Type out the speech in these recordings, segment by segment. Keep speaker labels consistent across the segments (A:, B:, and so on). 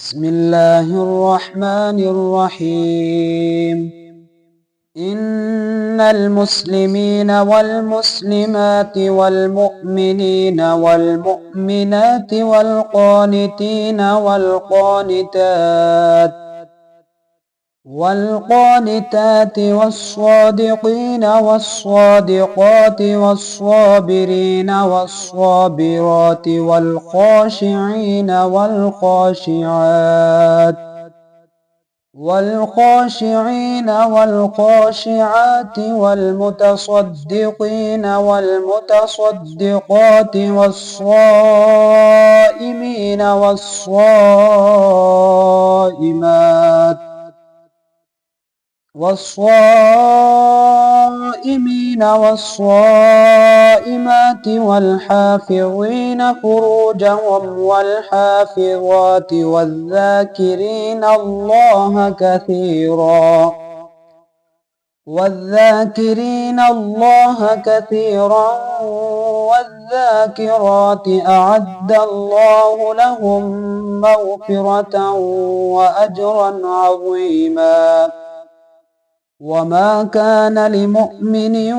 A: بسم الله الرحمن الرحيم. إن المسلمين والمسلمات والمؤمنين والمؤمنات والقانتين والقانتات والصادقين والصادقات والصابرين والصابرات والخاشعين والخاشعات والمتصدقين والمتصدقات والصائمين والصائمات والحافظين فروجهم والحافظات والذاكرين الله كثيرا والذاكرات أعد الله لهم مغفرة وأجرا عظيما. وما كان لمؤمن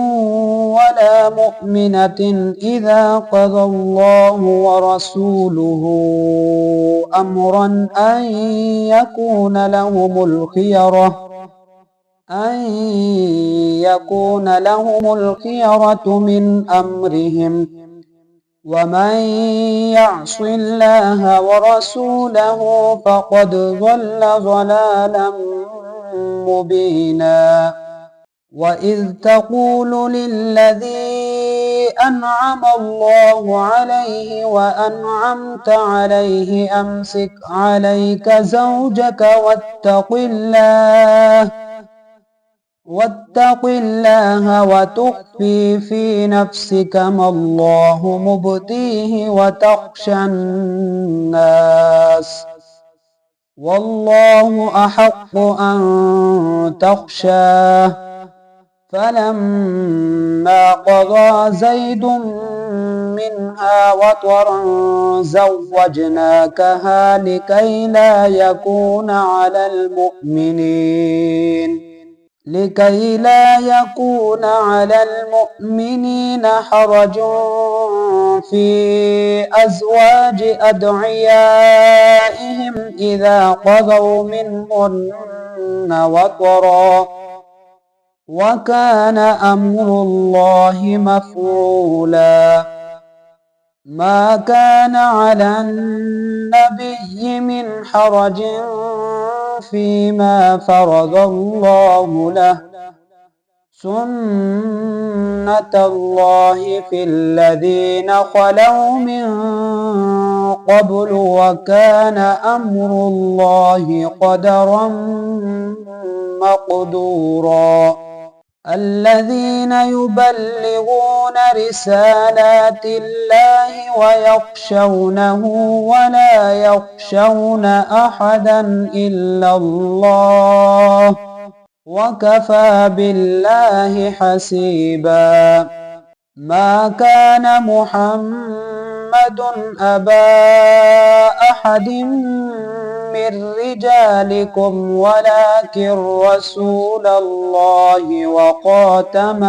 A: ولا مؤمنة إذا قضى الله ورسوله أمرا أن يكون لهم الخيرة من أمرهم، ومن يعص الله ورسوله فقد ضل ضلالا مبينا. وإذ تقول للذي أنعم الله عليه وأنعمت عليه أمسك عليك زوجك واتق الله وتخفي في نفسك ما الله مبديه وتخشى الناس والله أحق أن تخشاه. فلما قضى زيد منها وطرا زوجناكها لكي لا يكون على المؤمنين حرج في أزواج أدعيائهم إذا قضوا منهن وطرا، وكان أمر الله مفعولا. ما كان على النبي من حرج فيما فرض الله له، سنة الله في الذين خلوا من قبل، وكان أمر الله قدرا مقدورا. الذين يبلغون رسالات الله ويخشونه ولا يخشون أحدا إلا الله، وكفى بالله حسيبا. ما كان محمد أبا أحد من رجالكم ولكن رسول الله وخاتم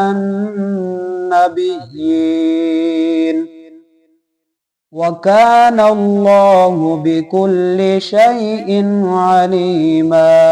A: النبيين، وكان الله بكل شيء عليما.